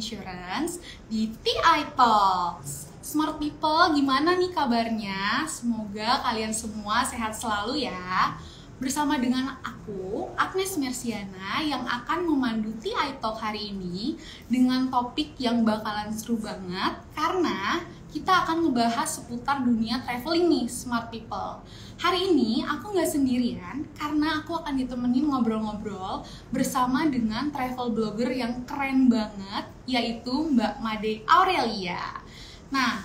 Insurance di TI Talks. Smart People, gimana nih kabarnya? Semoga kalian semua sehat selalu ya. Bersama dengan aku, Agnes Mersiana, yang akan memandu TI Talk hari ini dengan topik yang bakalan seru banget karena kita akan ngebahas seputar dunia traveling nih, Smart People. Hari ini aku nggak sendirian karena aku akan ditemenin ngobrol-ngobrol bersama dengan travel blogger yang keren banget, yaitu Mbak Made Aurelia. Nah,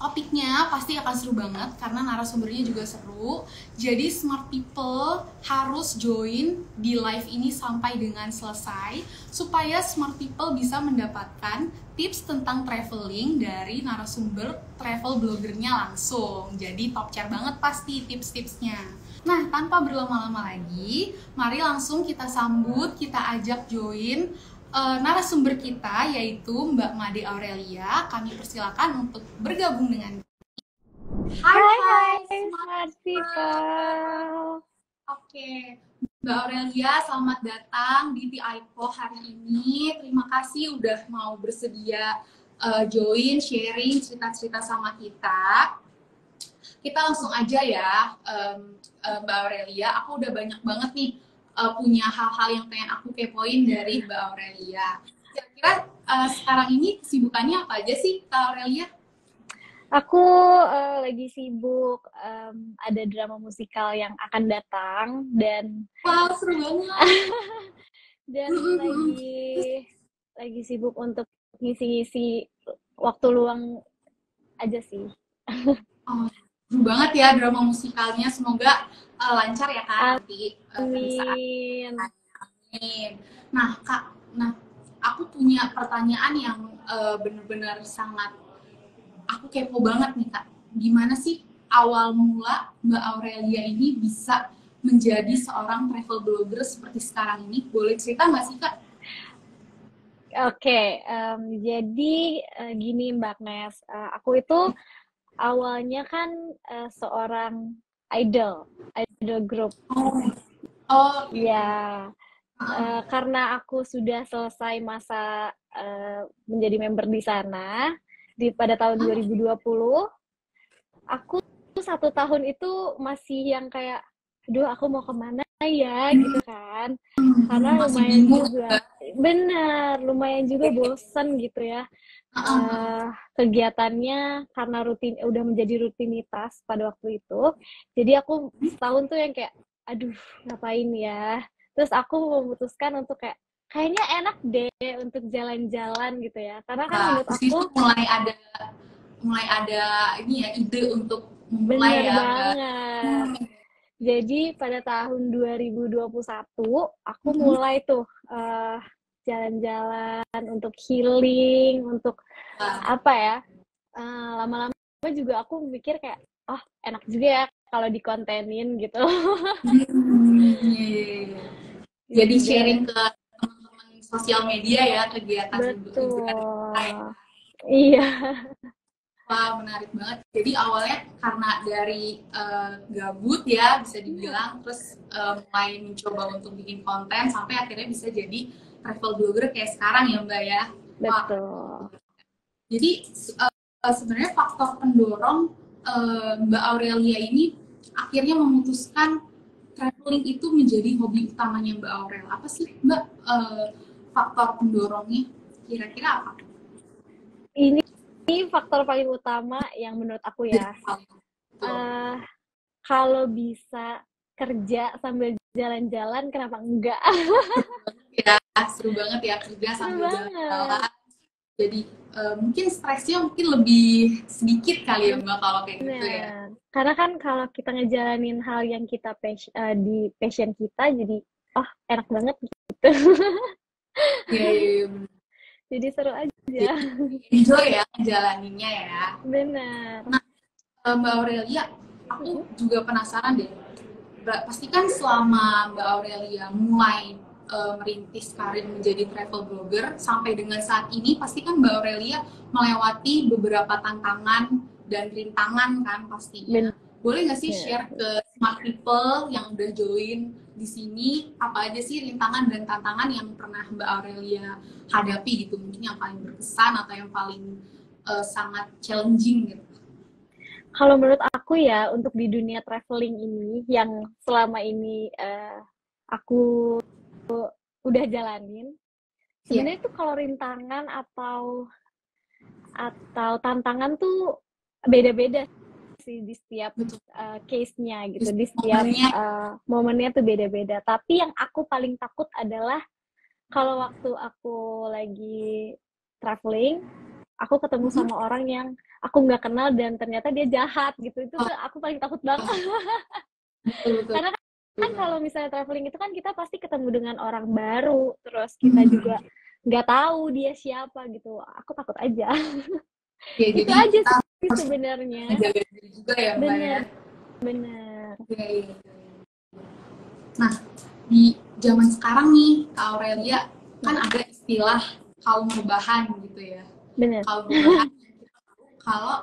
topiknya pasti akan seru banget karena narasumbernya juga seru. Jadi Smart People harus join di live ini sampai dengan selesai supaya Smart People bisa mendapatkan tips tentang traveling dari narasumber travel bloggernya langsung. Jadi top tier banget pasti tips-tipsnya. Nah, tanpa berlama-lama lagi, mari langsung kita sambut, kita ajak join narasumber kita, yaitu Mbak Made Aurelia. Kami persilakan untuk bergabung dengan Hai Smart People. Oke, Mbak Aurelia, selamat datang di TI Talk hari ini. Terima kasih udah mau bersedia join, sharing cerita-cerita sama kita. Kita langsung aja ya, Mbak Aurelia. Aku udah banyak banget nih punya hal-hal yang pengen aku kepoin dari Mbak Aurelia. Kira-kira sekarang ini kesibukannya apa aja sih, Mbak Aurelia? Aku lagi sibuk, ada drama musikal yang akan datang dan Wow, seru banget. dan lagi sibuk untuk ngisi-ngisi waktu luang aja sih. Oh, seru banget ya drama musikalnya. Semoga lancar ya Kak nanti saat. Amin. Amin. Nah Kak, aku punya pertanyaan yang bener-bener sangat aku kepo banget nih Kak. Gimana sih awal mula Mbak Aurelia ini bisa menjadi seorang travel blogger seperti sekarang ini? Boleh cerita nggak sih Kak? Oke, jadi gini Mbak Nes, aku itu awalnya kan seorang idol group. Oh, Ya, karena aku sudah selesai masa menjadi member di sana pada tahun 2020, aku 1 tahun itu masih yang kayak, aduh aku mau kemana ya gitu kan, karena lumayan juga bosen gitu ya. Kegiatannya karena udah menjadi rutinitas pada waktu itu, jadi aku setahun tuh yang kayak aduh ngapain ya, terus aku memutuskan untuk kayaknya enak deh untuk jalan-jalan gitu ya, karena kan menurut aku mulai ada ini ya, ide untuk mulai ya. Banget. Jadi pada tahun 2021 aku mulai tuh jalan-jalan untuk healing, untuk apa ya, lama-lama juga aku mikir kayak, oh enak juga ya kalau dikontenin gitu. Jadi sharing ke teman-teman sosial media ya, kegiatan Betul. Iya. Wah, menarik banget. Jadi awalnya karena dari gabut ya, bisa dibilang, terus mulai mencoba untuk bikin konten, sampai akhirnya bisa jadi travel blogger kayak sekarang ya Mbak ya. Betul. Jadi sebenarnya faktor pendorong Mbak Aurelia ini akhirnya memutuskan traveling itu menjadi hobi utamanya Mbak Aurel. Apa sih Mbak faktor pendorongnya? Kira-kira apa? Ini faktor paling utama yang menurut aku ya. Kalau bisa kerja sambil jalan-jalan, kenapa enggak? Ya, seru banget ya kerja sambil jalan-jalan. Jadi mungkin stresnya lebih sedikit kali ya Mbak kalau kayak gitu ya. Karena kan kalau kita ngejalanin hal yang kita di passion kita, jadi enak banget gitu. Iya. Jadi seru aja. Enjoy ya ngejalaninnya ya. Benar. Nah, Mbak Aurelia, aku juga penasaran deh. Pasti kan selama Mbak Aurelia mulai merintis karir menjadi travel blogger sampai dengan saat ini, pasti kan Mbak Aurelia melewati beberapa tantangan dan rintangan kan pastinya. Boleh nggak sih share ke Smart People yang udah join di sini apa aja sih rintangan dan tantangan yang pernah Mbak Aurelia hadapi gitu, mungkin yang paling berkesan atau yang paling sangat challenging gitu. Kalau menurut aku ya, untuk di dunia traveling ini yang selama ini aku udah jalanin, Iya, sebenarnya tuh kalau rintangan atau tantangan tuh beda-beda sih di setiap betul. case-nya Di gitu, di setiap momennya momennya tuh beda-beda. Tapi yang aku paling takut adalah kalau waktu aku lagi traveling, aku ketemu sama orang yang aku nggak kenal dan ternyata dia jahat gitu. Itu tuh aku paling takut banget. betul betul. Karena kan Betul. kalau misalnya traveling itu kan kita pasti ketemu dengan orang baru, terus kita juga nggak tahu dia siapa gitu. Aku takut aja. Ya, Itu jadi aja kita sih harus sebenarnya. menjaga diri juga ya Mbak ya. Bener, bener. Iya, iya. Nah, di zaman sekarang nih, Kak Aurelia, kan ada istilah kaum rebahan gitu ya. Bener. Kaum rebahan, kalau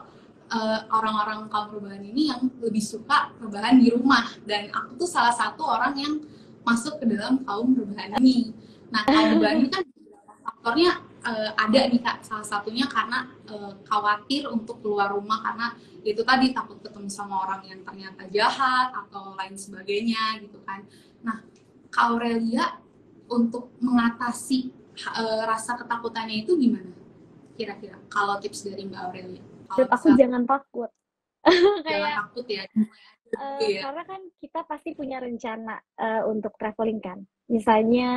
orang-orang kaum rebahan ini yang lebih suka rebahan di rumah. Dan aku tuh salah satu orang yang masuk ke dalam kaum rebahan ini. Nah, kaum rebahan ini kan beberapa faktornya ada nih Kak. Salah satunya karena khawatir untuk keluar rumah karena itu tadi takut ketemu sama orang yang ternyata jahat atau lain sebagainya gitu kan. Nah, Kak Aurelia untuk mengatasi rasa ketakutannya itu gimana? Kira-kira kalau tips dari Mbak Aurelia? Kalau Menurut aku bisa jangan takut. jangan Kayak takut ya, dimulai aja dulu ya. karena kan kita pasti punya rencana untuk traveling kan. Misalnya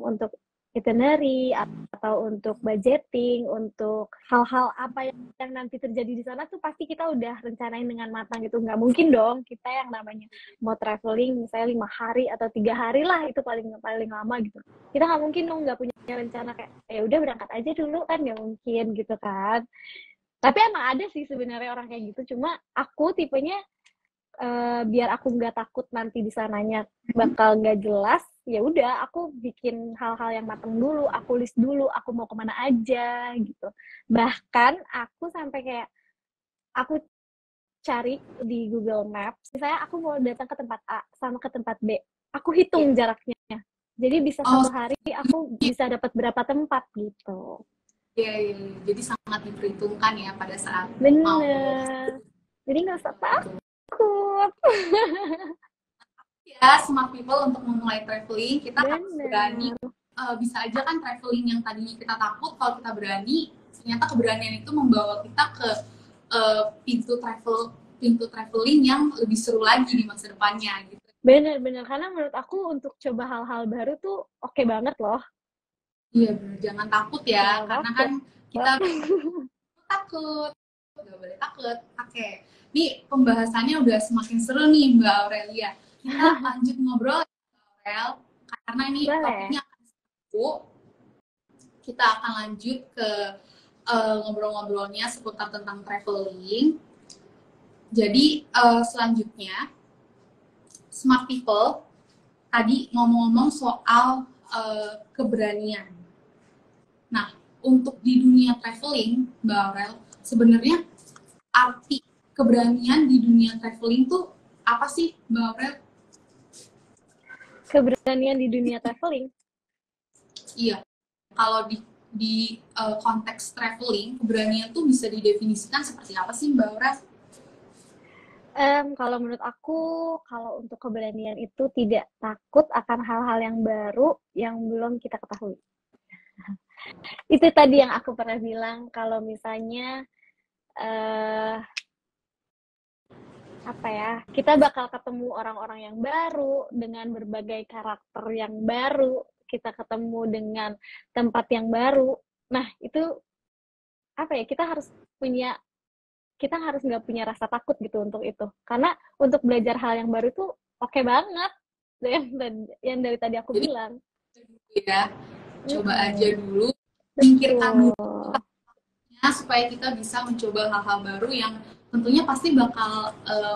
untuk itinerary atau untuk budgeting, untuk hal-hal apa yang nanti terjadi di sana tuh pasti kita udah rencanain dengan matang gitu. Nggak mungkin dong kita yang namanya mau traveling misalnya 5 hari atau 3 hari lah itu paling paling lama gitu. Kita nggak mungkin dong nggak punya rencana kayak ya udah berangkat aja dulu kan nggak mungkin gitu kan. Tapi emang ada sih sebenarnya orang kayak gitu. Cuma aku tipenya biar aku nggak takut nanti di sananya bakal nggak jelas, ya udah aku bikin hal-hal yang mateng dulu, aku list dulu, aku mau kemana aja gitu. Bahkan aku sampai kayak aku cari di Google Maps, misalnya aku mau datang ke tempat A sama ke tempat B, aku hitung Iya. jaraknya. Jadi bisa Oh, satu hari aku bisa dapat berapa tempat gitu. iya, iya, iya. Jadi sangat diperhitungkan ya pada saat mau membawa Bener. Jadi nggak usah itu. takut. Ya, smart people untuk memulai traveling, kita harus berani. Bener. Bisa aja kan traveling yang tadinya kita takut, kalau kita berani, ternyata keberanian itu membawa kita ke pintu traveling yang lebih seru lagi di masa depannya gitu. Bener-bener, karena menurut aku untuk coba hal-hal baru tuh oke banget loh. Iya, bener. Jangan takut ya, Jangan karena kan takut. kita takut, nggak boleh takut. Oke, nih pembahasannya udah semakin seru nih Mbak Aurelia. Kita lanjut ngobrol ya, Mbak Aurel, karena ini Boleh. topiknya akan seru. Kita akan lanjut ke ngobrol-ngobrolnya seputar tentang traveling. Jadi selanjutnya, smart people tadi ngomong-ngomong soal keberanian. Nah, untuk di dunia traveling, Mbak Aurel, sebenarnya arti keberanian di dunia traveling tuh apa sih, Mbak Aurel? Keberanian di dunia traveling. Iya, kalau di konteks traveling, keberanian tuh bisa didefinisikan seperti apa sih, Mbak Aurel? Kalau menurut aku, kalau untuk keberanian itu tidak takut akan hal-hal yang baru yang belum kita ketahui. Itu tadi yang aku pernah bilang, kalau misalnya apa ya, kita bakal ketemu orang-orang yang baru dengan berbagai karakter yang baru, kita ketemu dengan tempat yang baru. Nah, itu apa ya, kita harus nggak punya rasa takut gitu untuk itu. Karena untuk belajar hal yang baru itu oke banget. Yang dari tadi aku Jadi bilang. ya, coba aja Mm-mm. dulu, pikirkan Betul. dulu supaya kita bisa mencoba hal-hal baru yang tentunya pasti bakal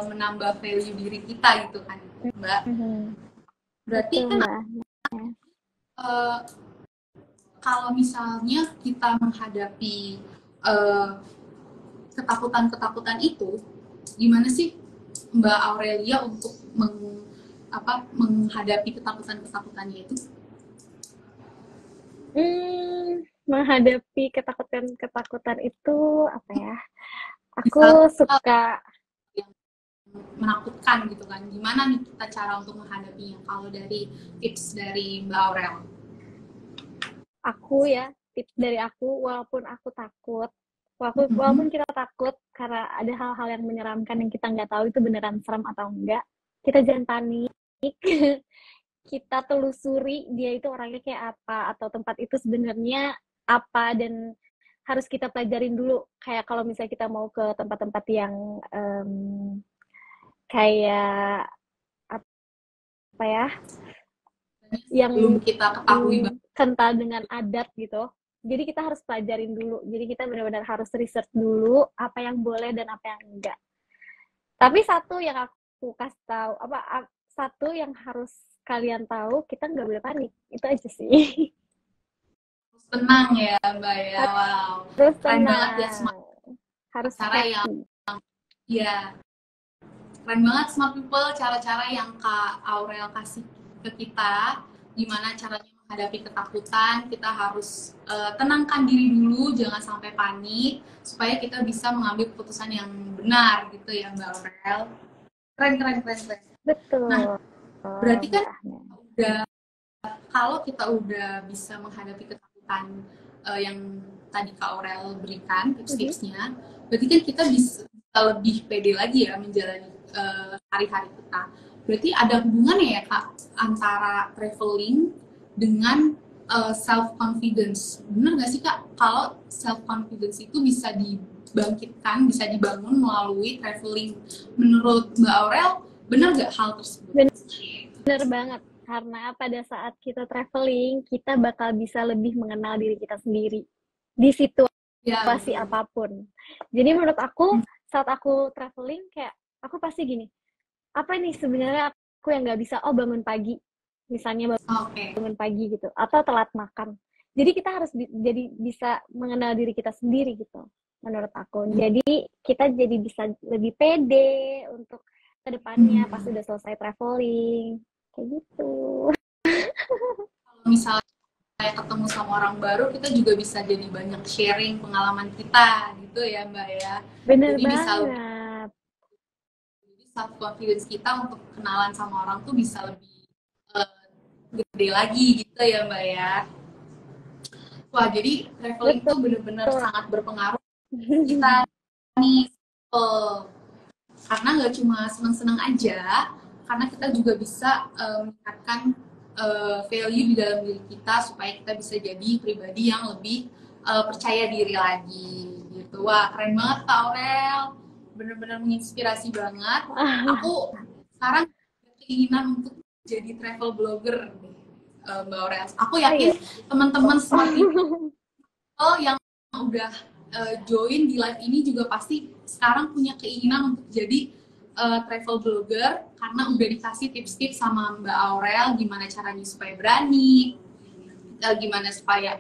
menambah value diri kita gitu kan, Mbak. Mm-hmm. Berarti Betul, kan Mbak. uh, kalau misalnya kita menghadapi uh, ketakutan-ketakutan itu, gimana sih Mbak Aurelia untuk menghadapi ketakutan-ketakutannya itu? Menghadapi ketakutan-ketakutan itu apa ya? Misal Aku suka yang menakutkan gitu kan, gimana nih kita cara untuk menghadapinya kalau dari tips dari Mbak Aurel? tips dari aku, walaupun aku takut, Mm-hmm. walaupun kita takut karena ada hal-hal yang menyeramkan yang kita nggak tahu itu beneran serem atau enggak, kita jangan panik. Kita telusuri dia itu orangnya kayak apa, atau tempat itu sebenarnya apa, dan harus kita pelajarin dulu. Kayak kalau misalnya kita mau ke tempat-tempat yang kayak apa ya, yang Belum kita ketahui banget. kental dengan adat gitu. Jadi kita harus pelajarin dulu. Jadi kita benar-benar harus research dulu apa yang boleh dan apa yang enggak. Tapi satu yang aku kasih tahu, satu yang harus kalian tahu, kita nggak boleh panik. Itu aja sih. Tenang ya Mbak ya, wow, Terus keren banget ya tenang. smart Harus cara happy. yang ya keren banget smart people, cara-cara yang Kak Aurel kasih ke kita, gimana caranya menghadapi ketakutan. Kita harus tenangkan diri dulu, jangan sampai panik, supaya kita bisa mengambil keputusan yang benar gitu ya Mbak Aurel. Keren, keren, keren, keren. Betul. Nah, berarti kan udah, kalau kita udah bisa menghadapi ketakutan yang tadi Kak Aurel berikan tips-tipsnya, berarti kan kita bisa lebih pede lagi ya menjalani hari-hari kita. Berarti ada hubungannya ya Kak antara traveling dengan self confidence. Benar nggak sih Kak kalau self confidence itu bisa dibangkitkan, bisa dibangun melalui traveling? Menurut Mbak Aurel, benar nggak hal tersebut? Benar banget. Karena pada saat kita traveling, kita bakal bisa lebih mengenal diri kita sendiri di situasi apapun. Jadi menurut aku, saat aku traveling, kayak aku pasti gini, apa nih sebenarnya aku yang nggak bisa? Oh, bangun pagi, misalnya bangun pagi gitu, atau telat makan. Jadi kita harus jadi bisa mengenal diri kita sendiri gitu, menurut aku. Jadi kita jadi bisa lebih pede untuk kedepannya pas udah selesai traveling, kayak gitu. Kalau misalnya ketemu sama orang baru, kita juga bisa jadi banyak sharing pengalaman kita gitu ya Mbak ya. Bener Jadi banget. Jadi self confidence kita untuk kenalan sama orang tuh bisa lebih gede lagi gitu ya Mbak ya. Wah, jadi traveling tuh bener-bener sangat berpengaruh kita nih, karena nggak cuma seneng-seneng aja, karena kita juga bisa meningkatkan value di dalam diri kita supaya kita bisa jadi pribadi yang lebih percaya diri lagi gitu. Wah, keren banget Kak Aurel, bener-bener menginspirasi banget. Aku sekarang keinginan untuk jadi travel blogger Mbak Aurel. Aku yakin teman-teman smart people yang udah join di live ini juga pasti sekarang punya keinginan untuk jadi travel blogger, karena udah dikasih tips-tips sama Mbak Aurel gimana caranya supaya berani, gimana supaya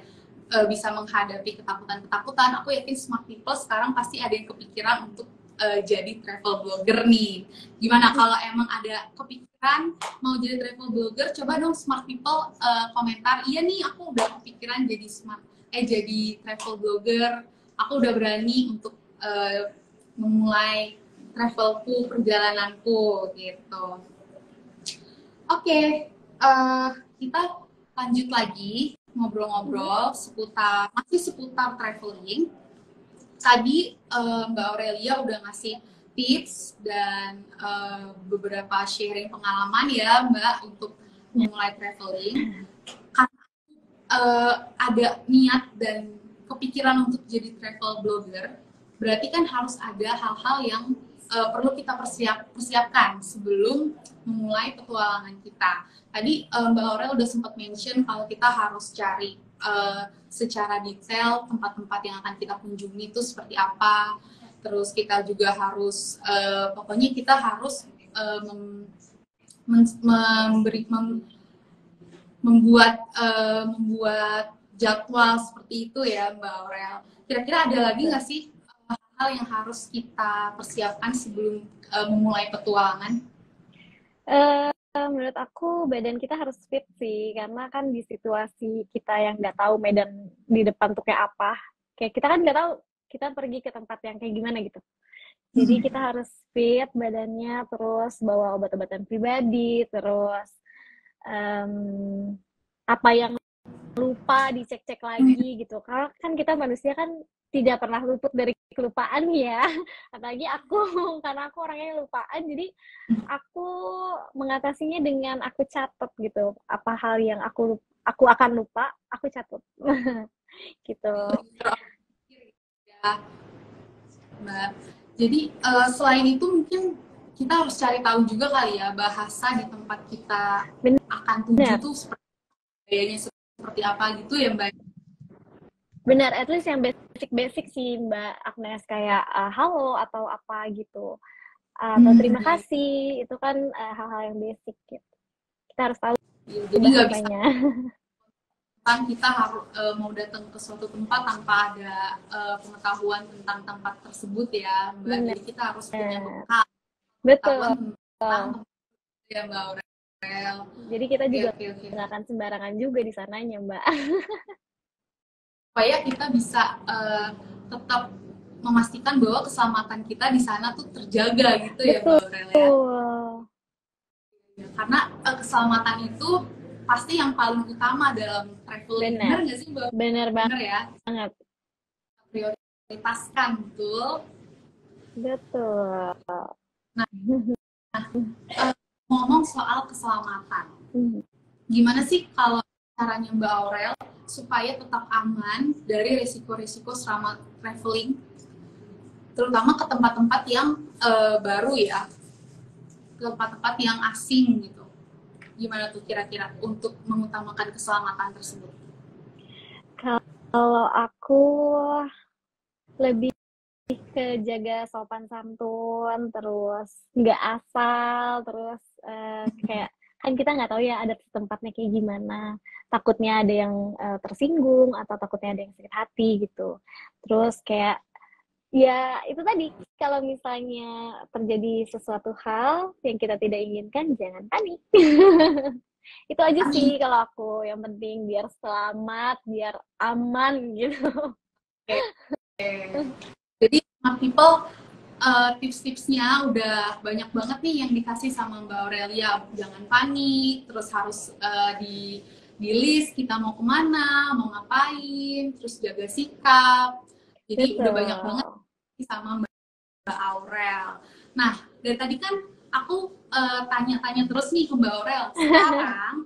bisa menghadapi ketakutan-ketakutan. Aku yakin smart people sekarang pasti ada yang kepikiran untuk jadi travel blogger nih. Gimana kalau emang ada kepikiran mau jadi travel blogger, coba dong smart people komentar, iya nih aku udah kepikiran jadi travel blogger, aku udah berani untuk memulai travelku, perjalananku gitu. Oke, kita lanjut lagi ngobrol-ngobrol masih seputar traveling. Tadi Mbak Aurelia udah ngasih tips dan beberapa sharing pengalaman ya Mbak untuk memulai traveling. Karena ada niat dan kepikiran untuk jadi travel blogger, berarti kan harus ada hal-hal yang perlu kita persiapkan sebelum memulai petualangan kita. Tadi Mbak Aurel udah sempat mention kalau kita harus cari secara detail tempat-tempat yang akan kita kunjungi itu seperti apa. Terus kita juga harus pokoknya kita harus membuat jadwal seperti itu ya Mbak Aurel. Kira-kira ada lagi nggak sih hal yang harus kita persiapkan sebelum memulai petualangan? menurut aku badan kita harus fit sih, karena kan di situasi kita yang nggak tahu medan di depan tuh kayak apa. Kayak kita kan nggak tahu kita pergi ke tempat yang kayak gimana gitu. Jadi kita harus fit badannya, terus bawa obat-obatan pribadi, terus em, apa yang lupa dicek-cek lagi gitu. Karena kan kita manusia kan tidak pernah luput dari kelupaan ya. Apalagi aku, karena aku orangnya lupaan, jadi aku mengatasinya dengan aku catat gitu. Apa hal yang aku akan lupa, aku catat. Gitu. Ya, Mbak. Jadi selain itu mungkin kita harus cari tahu juga kali ya bahasa di tempat kita akan tuju tuh gayanya seperti apa gitu ya Mbak. Benar, at least yang basic-basic sih Mbak Agnes, kayak halo atau apa gitu. Atau terima kasih, itu kan hal-hal yang basic gitu. Kita harus tahu jadi nggak bisa bahasanya. kan kita harus mau datang ke suatu tempat tanpa ada pengetahuan tentang tempat tersebut ya Mbak. Benar. Jadi kita harus punya bekal Betul. tentang ya Mbak Aurel. Jadi kita juga Oke. nggak akan sembarangan juga di sananya Mbak. Supaya kita bisa tetap memastikan bahwa keselamatan kita di sana tuh terjaga gitu ya Mbak Aurel ya. Karena keselamatan itu pasti yang paling utama dalam traveling. Benar nggak sih Mbak? Benar banget ya. Banget. Prioritaskan betul. Betul. Nah ngomong soal keselamatan. Gimana sih kalau caranya Mbak Aurel supaya tetap aman dari risiko-risiko selama traveling, terutama ke tempat-tempat yang baru ya, ke tempat-tempat yang asing gitu. Gimana tuh kira-kira untuk mengutamakan keselamatan tersebut? Kalau aku lebih ke jaga sopan santun, terus nggak asal, terus kayak kan kita nggak tahu ya ada tempatnya kayak gimana, takutnya ada yang tersinggung atau takutnya ada yang sakit hati gitu. Terus kayak ya itu tadi, kalau misalnya terjadi sesuatu hal yang kita tidak inginkan, jangan panik. Itu aja sih kalau aku, yang penting biar selamat, biar aman gitu. Jadi smart people tips-tipsnya udah banyak banget nih yang dikasih sama Mbak Aurelia. Jangan panik, terus harus di list kita mau kemana, mau ngapain, terus jaga sikap. Jadi udah banyak banget sama Mbak Aurel. Nah, dari tadi kan aku tanya-tanya terus nih ke Mbak Aurel. Sekarang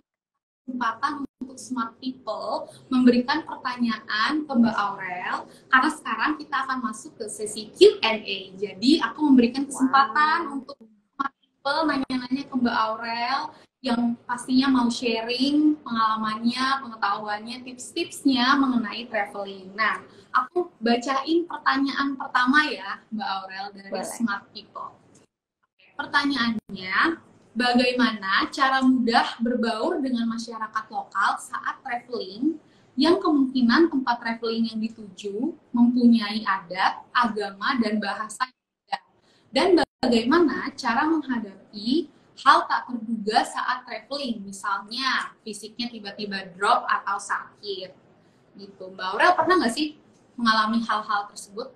kesempatan untuk smart people memberikan pertanyaan ke Mbak Aurel, karena sekarang kita akan masuk ke sesi Q&A. Jadi aku memberikan kesempatan untuk smart people nanya-nanya ke Mbak Aurel yang pastinya mau sharing pengalamannya, pengetahuannya, tips-tipsnya mengenai traveling. Nah, aku bacain pertanyaan pertama ya Mbak Aurel dari Smart People. Pertanyaannya, bagaimana cara mudah berbaur dengan masyarakat lokal saat traveling yang kemungkinan tempat traveling yang dituju mempunyai adat, agama, dan bahasa yang berbeda? Dan bagaimana cara menghadapi hal tak terduga saat traveling, misalnya fisiknya tiba-tiba drop atau sakit gitu. Mbak Aurel pernah nggak sih mengalami hal-hal tersebut?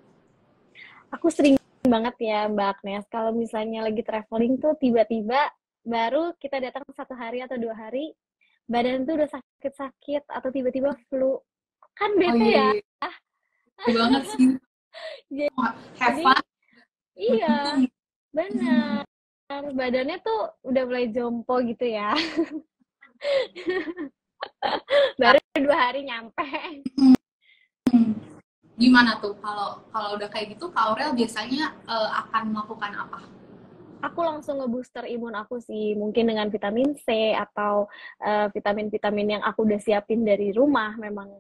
Aku sering banget ya Mbak Agnes, kalau misalnya lagi traveling tuh tiba-tiba baru kita datang 1 hari atau 2 hari badan tuh udah sakit-sakit atau tiba-tiba flu, kan bete ya. Banget sih. Jadi iya benar, badannya tuh udah mulai jompo gitu ya. Baru 2 hari nyampe. Gimana tuh kalau udah kayak gitu Kak Aurel biasanya akan melakukan apa? Aku langsung ngebooster imun aku sih, mungkin dengan vitamin C atau vitamin-vitamin yang aku udah siapin dari rumah. Memang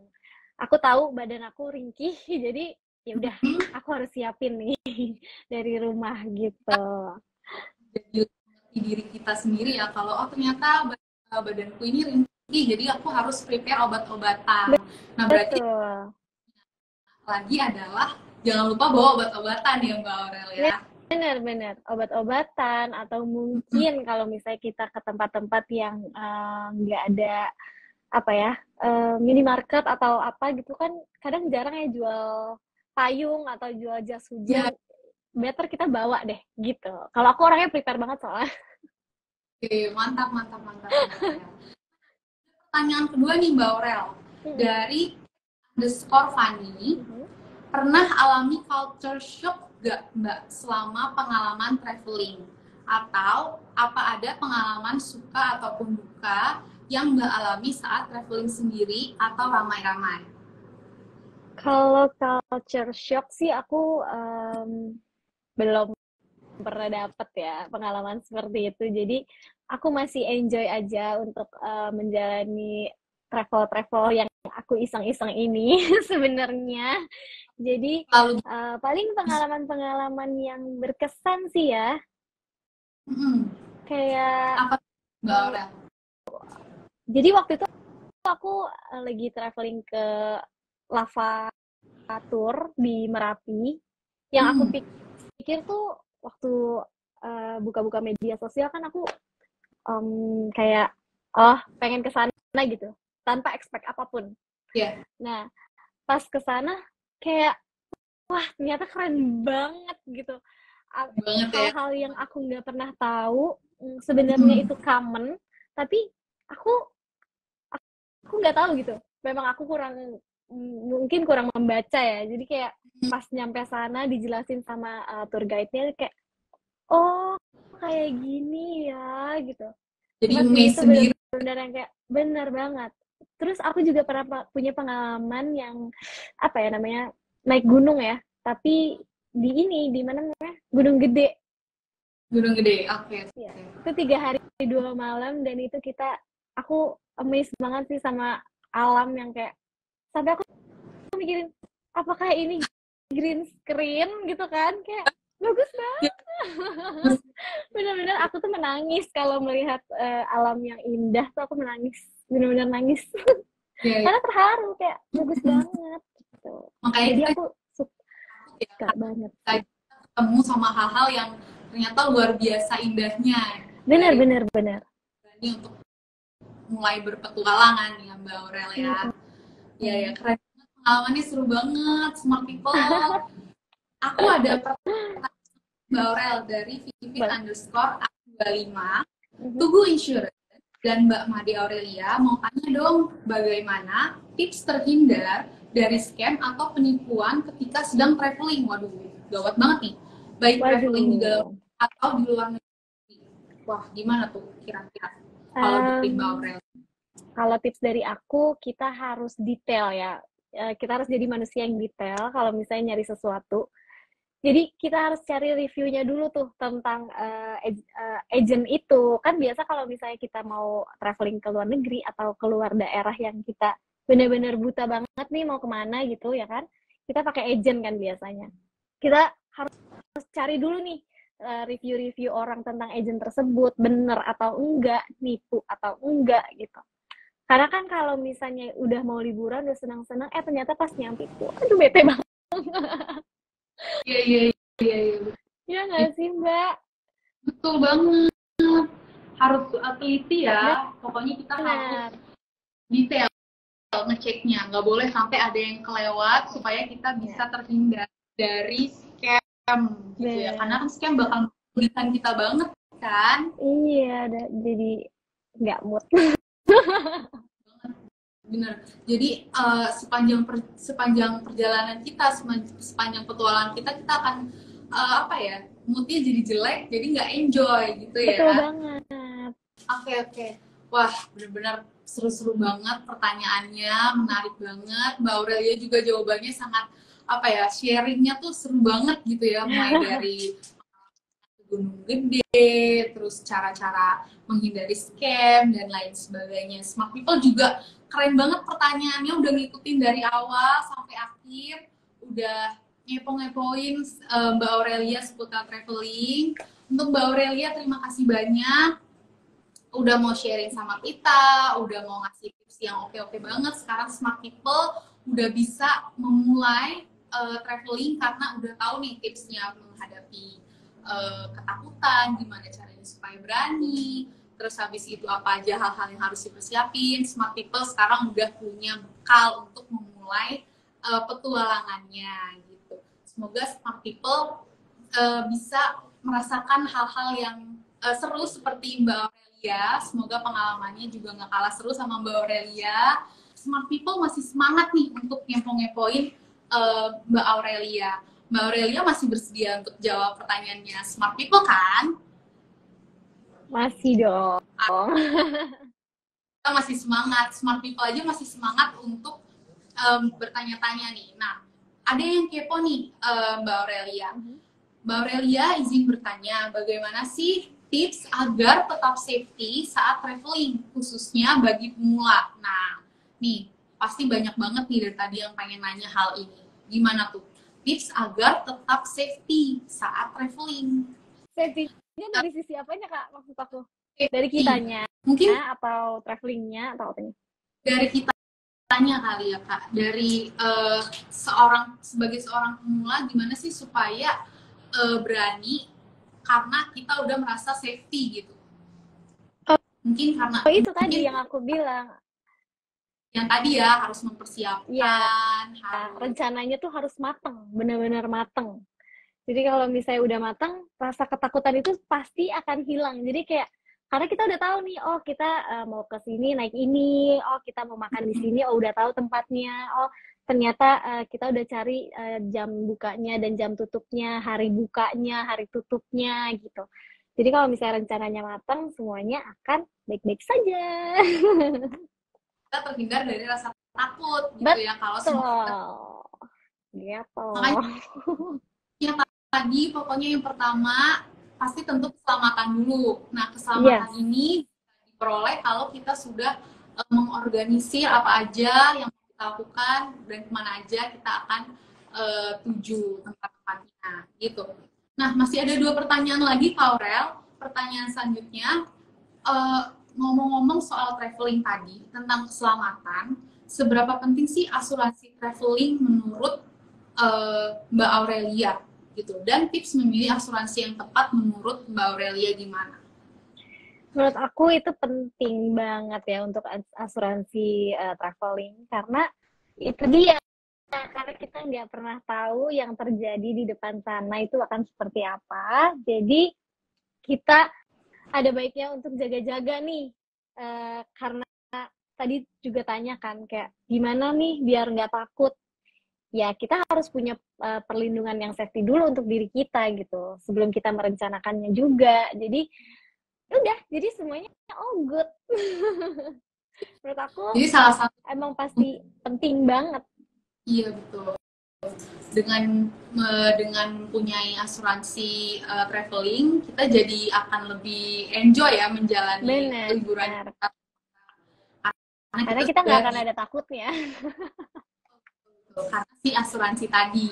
aku tahu badan aku ringkih, jadi ya udah aku harus siapin nih dari rumah gitu. Jadi diri kita sendiri ya, kalau badanku ini ringkih, jadi aku harus prepare obat-obatan. Nah berarti lagi adalah jangan lupa bawa obat-obatan ya Mbak Aurel ya. Benar-benar obat-obatan atau mungkin kalau misalnya kita ke tempat-tempat yang nggak ada apa ya, minimarket atau apa gitu kan kadang jarang ya jual payung atau jual jas Ya, hujan, better kita bawa deh gitu. Kalau aku orangnya prepare banget soalnya. oke, mantap, mantap, mantap, Mbak Aurel. Pertanyaan kedua nih Mbak Aurel, Mm-mm. dari underscore Fanny, Mhm. pernah alami culture shock gak Mbak selama pengalaman traveling? Atau apa ada pengalaman suka ataupun duka yang Mbak alami saat traveling sendiri atau ramai-ramai? Kalau culture shock sih aku belum pernah dapet ya pengalaman seperti itu. Jadi aku masih enjoy aja untuk menjalani travel-travel yang aku iseng-iseng ini sebenarnya. Jadi Lalu, paling pengalaman-pengalaman yang berkesan sih ya, kayak apa Mbak eh, Aurel? jadi waktu itu aku lagi traveling ke Lava Tour di Merapi. Yang aku Hmm, pikir tuh waktu buka-buka media sosial kan aku kayak oh pengen ke sana gitu tanpa expect apapun. ya, Nah, pas ke sana kayak wah ternyata keren banget gitu. banget ya. Hal-hal yang aku nggak pernah tahu sebenarnya Hmm, itu common, tapi aku aku nggak tahu gitu. Memang aku mungkin kurang membaca ya. Jadi kayak pas nyampe sana dijelasin sama tour guide-nya kayak oh kayak gini ya gitu. jadi Pas amazed itu sendiri. benar-benar yang kayak benar banget. Terus aku juga pernah punya pengalaman yang apa ya namanya naik gunung ya, tapi di mana namanya Gunung Gede. Gunung Gede, oke. Ya, itu 3 hari 2 malam dan itu aku amazed banget sih sama alam yang kayak sampai aku mikirin apakah ini green screen gitu kan kayak bagus banget. Ya, terus, Benar-benar aku tuh menangis kalau melihat alam yang indah tuh aku menangis benar-benar nangis ya, ya. karena terharu kayak bagus banget gitu. Makanya Jadi kita aku ya, suka banget kita sih. ketemu sama hal-hal yang ternyata luar biasa indahnya Benar dari benar benar. berani untuk mulai berpetualangan ya Mbak Aurel ya. Mm-mm. Ya, ya, keren banget, pengalamannya seru banget, smart people. Aku ada pertanyaan Mbak Aurel dari Vivit Boleh. underscore 25 Mhm. Tugu Insurance dan Mbak Made Aurelia mau tanya dong bagaimana tips terhindar dari scam atau penipuan ketika sedang traveling. Waduh, gawat banget nih. Baik traveling di dalam Waduh. atau di luar negeri. Wah, gimana tuh kira-kira kalau dari Mbak Um, Aurel? Kalau tips dari aku, kita harus detail ya. Kita harus jadi manusia yang detail kalau misalnya nyari sesuatu. Jadi kita harus cari reviewnya dulu tuh tentang agent itu. Kan biasa kalau misalnya kita mau traveling ke luar negeri atau keluar daerah yang kita benar-benar buta banget nih mau kemana gitu ya kan. Kita pakai agent kan biasanya. Kita harus cari dulu nih review-review orang tentang agent tersebut bener atau enggak, nipu atau enggak gitu. Karena kan kalau misalnya udah mau liburan, udah senang-senang, ternyata pas nyampe, aduh bete banget. Iya, iya, iya, iya. Ya nggak sih, Mbak? Betul banget. Harus teliti ya. Pokoknya kita harus Benar. detail ngeceknya, nggak boleh sampai ada yang kelewat supaya kita Ya, bisa terhindar dari scam gitu ya, karena benar. kan scam bakal merugikan kita banget kan. Iya, jadi nggak mood. Bener, jadi sepanjang perjalanan kita, sepanjang petualangan kita akan apa ya, moodnya jadi jelek, jadi nggak enjoy gitu Betul ya. banget. Oke, oke. Wah, benar-benar seru-seru banget pertanyaannya, menarik banget. Mbak Aurelia juga jawabannya sangat apa ya, sharingnya tuh seru banget gitu ya, mulai dari Gunung Gede, terus cara-cara menghindari scam dan lain sebagainya. Smart People juga keren banget pertanyaannya, udah ngikutin dari awal sampai akhir, udah ngepo-ngepoin Mbak Aurelia seputar traveling. Untuk Mbak Aurelia, terima kasih banyak udah mau sharing sama kita, udah mau ngasih tips yang oke-oke banget. Sekarang Smart People udah bisa memulai traveling karena udah tahu nih tipsnya menghadapi ketakutan, gimana caranya supaya berani, terus habis itu apa aja hal-hal yang harus dipersiapin. Smart people sekarang udah punya bekal untuk memulai petualangannya gitu. Semoga smart people bisa merasakan hal-hal yang seru seperti Mbak Aurelia. Semoga pengalamannya juga nggak kalah seru sama Mbak Aurelia. Smart people masih semangat nih untuk ngepo-ngepoin Mbak Aurelia. Mbak Aurelia masih bersedia untuk jawab pertanyaannya smart people kan? Masih dong. Kita masih semangat, smart people aja masih semangat untuk bertanya-tanya nih. Nah, ada yang kepo nih Mbak Aurelia. Mbak Aurelia izin bertanya, bagaimana sih tips agar tetap safety saat traveling, khususnya bagi pemula? Nah, nih, pasti banyak banget nih dari tadi yang pengen nanya hal ini. Gimana tuh? Tips agar tetap safety saat traveling. Safety-nya dari sisi apanya, Kak? Maksud aku? Dari kitanya? Mungkin atau travelingnya atau apanya? Dari kitanya kali ya, Kak. Dari sebagai seorang pemula, gimana sih supaya berani karena kita udah merasa safety gitu. Mungkin karena itu tadi yang aku bilang. Yang tadi ya harus mempersiapkan. Ya, rencananya tuh harus mateng, benar-benar mateng. Jadi kalau misalnya udah mateng, rasa ketakutan itu pasti akan hilang. Jadi kayak karena kita udah tahu nih, oh kita mau ke sini naik ini, oh kita mau makan di sini, oh udah tahu tempatnya, oh ternyata kita udah cari jam bukanya dan jam tutupnya, hari bukanya, hari tutupnya gitu. Jadi kalau misalnya rencananya matang, semuanya akan baik-baik saja. Kita terhindar dari rasa takut gitu. Betul. Ya kalau semua gitu. Makanya yang tadi pokoknya yang pertama pasti tentu keselamatan dulu. Nah, keselamatan ini diperoleh kalau kita sudah mengorganisir apa aja yang kita lakukan dan kemana aja kita akan tuju tempat-tempatnya gitu. Nah, masih ada 2 pertanyaan lagi, Kak Aurel. Pertanyaan selanjutnya, ngomong-ngomong soal traveling tadi, tentang keselamatan, seberapa penting sih asuransi traveling menurut Mbak Aurelia? Gitu. Dan tips memilih asuransi yang tepat menurut Mbak Aurelia gimana? Menurut aku itu penting banget ya untuk asuransi traveling, karena itu dia, karena kita nggak pernah tahu yang terjadi di depan sana itu akan seperti apa. Jadi kita ada baiknya untuk jaga-jaga nih, karena tadi juga tanya kan kayak gimana nih biar nggak takut. Ya kita harus punya perlindungan yang safety dulu untuk diri kita gitu sebelum kita merencanakannya juga. Jadi udah, jadi semuanya all good. Menurut aku jadi salah satu emang pasti penting banget. Iya betul. Dengan mempunyai asuransi traveling, kita jadi akan lebih enjoy ya menjalani liburan kita. Karena kita nggak akan ada takutnya. Karena si asuransi tadi.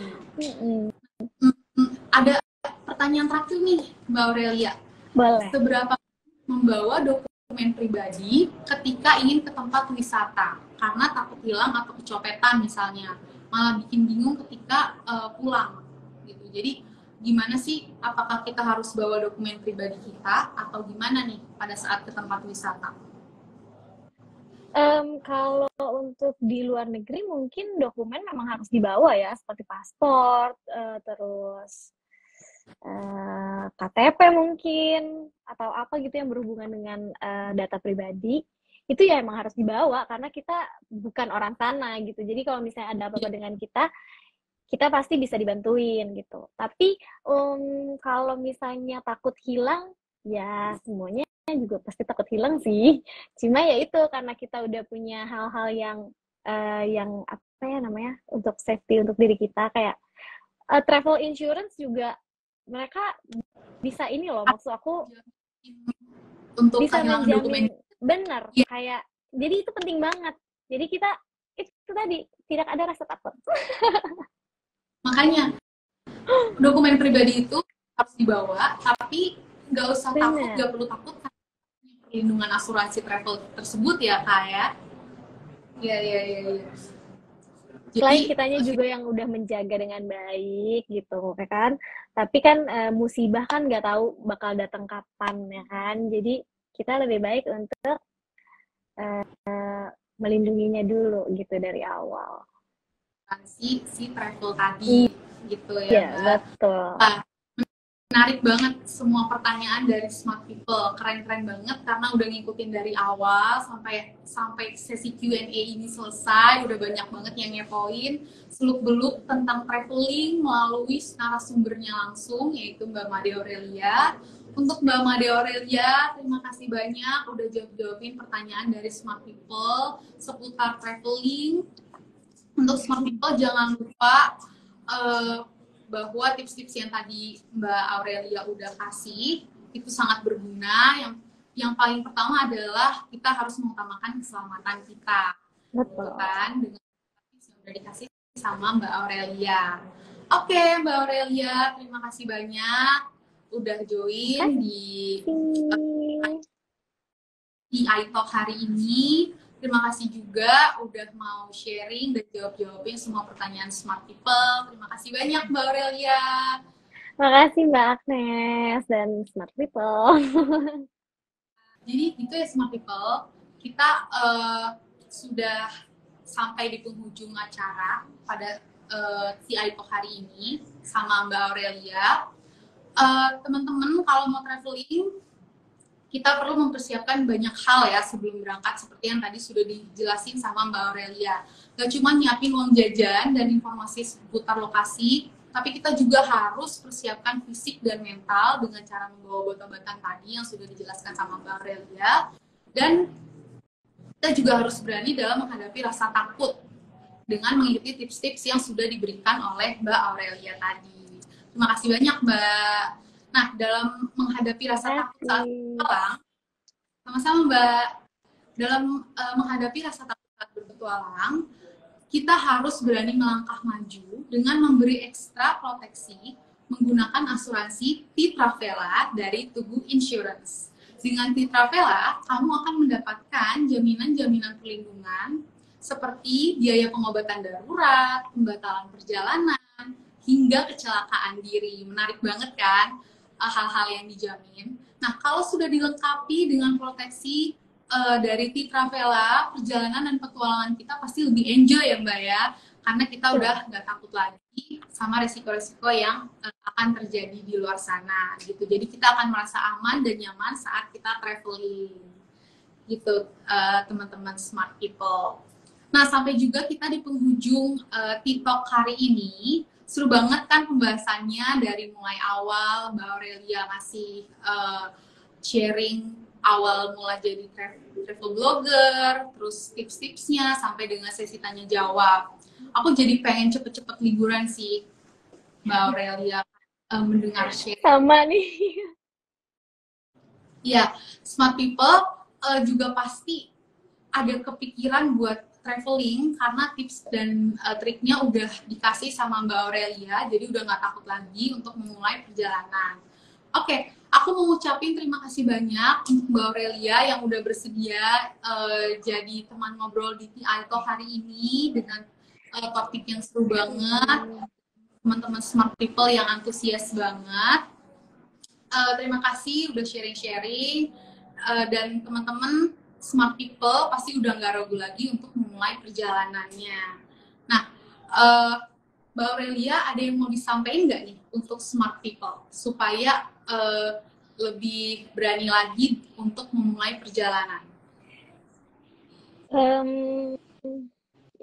Ada pertanyaan terakhir nih, Mbak Aurelia. Boleh. Seberapa membawa dokumen pribadi ketika ingin ke tempat wisata? Karena takut hilang atau kecopetan misalnya. Malah bikin bingung ketika pulang. Gitu. Jadi gimana sih? Apakah kita harus bawa dokumen pribadi kita atau gimana nih pada saat ke tempat wisata? Kalau untuk di luar negeri mungkin dokumen memang harus dibawa ya, seperti paspor, terus KTP mungkin, atau apa gitu yang berhubungan dengan data pribadi. Itu ya emang harus dibawa, karena kita bukan orang sana gitu. Jadi kalau misalnya ada apa-apa dengan kita pasti bisa dibantuin gitu. Tapi kalau misalnya takut hilang, ya semuanya juga pasti takut hilang sih. Cuma ya itu karena kita udah punya hal-hal yang apa ya namanya untuk safety untuk diri kita, kayak travel insurance juga mereka bisa ini loh, maksud aku untuk bisa menjamin. Bener kayak jadi itu penting banget. Jadi kita itu tadi tidak ada rasa takut. Makanya dokumen pribadi itu harus dibawa, tapi nggak usah takut, nggak perlu takut karena perlindungan asuransi travel tersebut ya Kak ya. Iya. Selain Jadi kitanya juga yang udah menjaga dengan baik gitu, ya kan? Tapi kan musibah kan nggak tahu bakal datang kapan, ya kan? Jadi kita lebih baik untuk melindunginya dulu gitu dari awal. si travel tadi gitu ya Iya, Mbak. betul. Nah, menarik banget semua pertanyaan dari Smart People, keren-keren banget karena udah ngikutin dari awal sampai sampai sesi Q&A ini selesai, udah banyak banget yang ngepoin seluk-beluk tentang traveling melalui narasumbernya langsung yaitu Mbak Made Aurelia. Untuk Mbak Made Aurelia, terima kasih banyak udah jawab-jawabin pertanyaan dari Smart People seputar traveling. Untuk Smart People jangan lupa bahwa tips-tips yang tadi Mbak Aurelia udah kasih itu sangat berguna. Yang paling pertama adalah kita harus mengutamakan keselamatan kita, gitu Betul. kan? Dengan tips yang udah dikasih sama Mbak Aurelia. Oke, Mbak Aurelia, terima kasih banyak udah join di iTalk hari ini. Terima kasih juga udah mau sharing dan jawab-jawabin semua pertanyaan Smart People. Terima kasih banyak Mbak Aurelia. Makasih Mbak Agnes dan Smart People. Jadi itu ya Smart People, kita sudah sampai di penghujung acara pada TI Talk hari ini sama Mbak Aurelia. Teman-teman kalau mau traveling, kita perlu mempersiapkan banyak hal ya sebelum berangkat seperti yang tadi sudah dijelasin sama Mbak Aurelia. Gak cuma nyiapin uang jajan dan informasi seputar lokasi, tapi kita juga harus persiapkan fisik dan mental dengan cara membawa obat-obatan tadi yang sudah dijelaskan sama Mbak Aurelia. Dan kita juga harus berani dalam menghadapi rasa takut dengan mengikuti tips-tips yang sudah diberikan oleh Mbak Aurelia tadi. Terima kasih banyak Mbak. Nah, dalam menghadapi rasa takut saat berpetualang, sama-sama Mbak, dalam menghadapi rasa takut saat berpetualang, kita harus berani melangkah maju dengan memberi ekstra proteksi menggunakan asuransi T-Travela dari Tugu Insurance. Dengan T-Travela, kamu akan mendapatkan jaminan-jaminan perlindungan seperti biaya pengobatan darurat, pembatalan perjalanan, hingga kecelakaan diri. Menarik banget kan hal-hal yang dijamin. Nah, kalau sudah dilengkapi dengan proteksi dari T-Travela, perjalanan dan petualangan kita pasti lebih enjoy ya Mbak ya, karena kita udah nggak takut lagi sama resiko-resiko yang akan terjadi di luar sana gitu. Jadi kita akan merasa aman dan nyaman saat kita traveling gitu, teman-teman Smart People. Nah, sampai juga kita di penghujung TikTok hari ini. Seru banget kan pembahasannya dari mulai awal Mbak Aurelia ngasih sharing awal mulai jadi travel blogger, terus tips-tipsnya sampai dengan sesi tanya jawab. Aku jadi pengen cepet-cepet liburan sih Mbak Aurelia mendengar sharing. Sama nih. Ya, Smart People juga pasti ada kepikiran buat traveling karena tips dan triknya udah dikasih sama Mbak Aurelia, jadi udah nggak takut lagi untuk memulai perjalanan. Oke, aku mau ngucapin terima kasih banyak untuk Mbak Aurelia yang udah bersedia jadi teman ngobrol di TI Talk hari ini dengan topik yang seru banget, teman-teman Smart People yang antusias banget. Terima kasih udah sharing-sharing dan teman-teman Smart People pasti udah nggak ragu lagi untuk memulai perjalanannya. Nah, Mbak Aurelia ada yang mau disampaikan nggak nih untuk Smart People supaya lebih berani lagi untuk memulai perjalanan?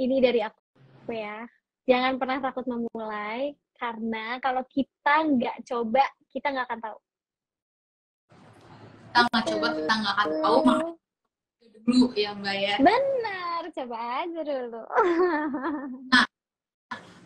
Ini dari aku ya. Jangan pernah takut memulai, karena kalau kita nggak coba, kita nggak akan tahu. Kita nggak coba, kita nggak akan tahu, makanya dulu ya Mbak ya. Benar, coba aja dulu. Nah,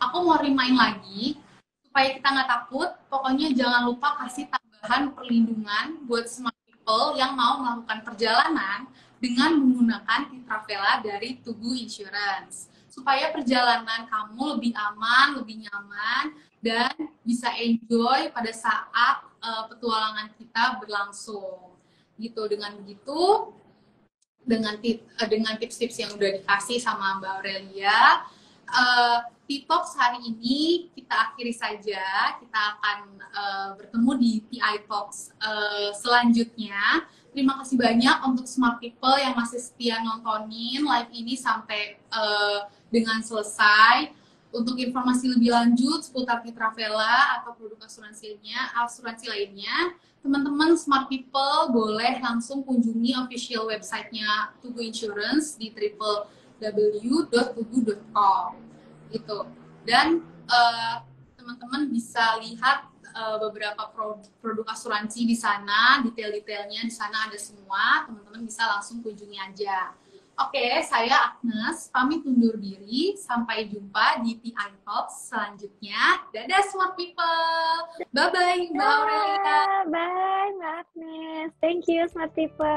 aku mau remind lagi supaya kita nggak takut. Pokoknya jangan lupa kasih tambahan perlindungan buat Smart People yang mau melakukan perjalanan dengan menggunakan T-Travela dari Tugu Insurance supaya perjalanan kamu lebih aman, lebih nyaman, dan bisa enjoy pada saat petualangan kita berlangsung. Gitu. Dengan begitu, dengan tips-tips yang udah dikasih sama Mbak Aurelia, T-Talks hari ini kita akhiri saja. Kita akan bertemu di TI Talks selanjutnya. Terima kasih banyak untuk smart people yang masih setia nontonin live ini sampai dengan selesai. Untuk informasi lebih lanjut seputar Mitra Vela atau produk asuransi lainnya, teman-teman smart people boleh langsung kunjungi official website-nya Tugu Insurance di www.tugu.com gitu. Dan teman-teman bisa lihat beberapa produk asuransi di sana, detail-detailnya di sana ada semua. Teman-teman bisa langsung kunjungi aja. Oke, saya Agnes, pamit undur diri. Sampai jumpa di TI Talks selanjutnya. Dadah smart people. Bye-bye Mbak Aurelia. Bye, Mbak Agnes. Thank you, smart people.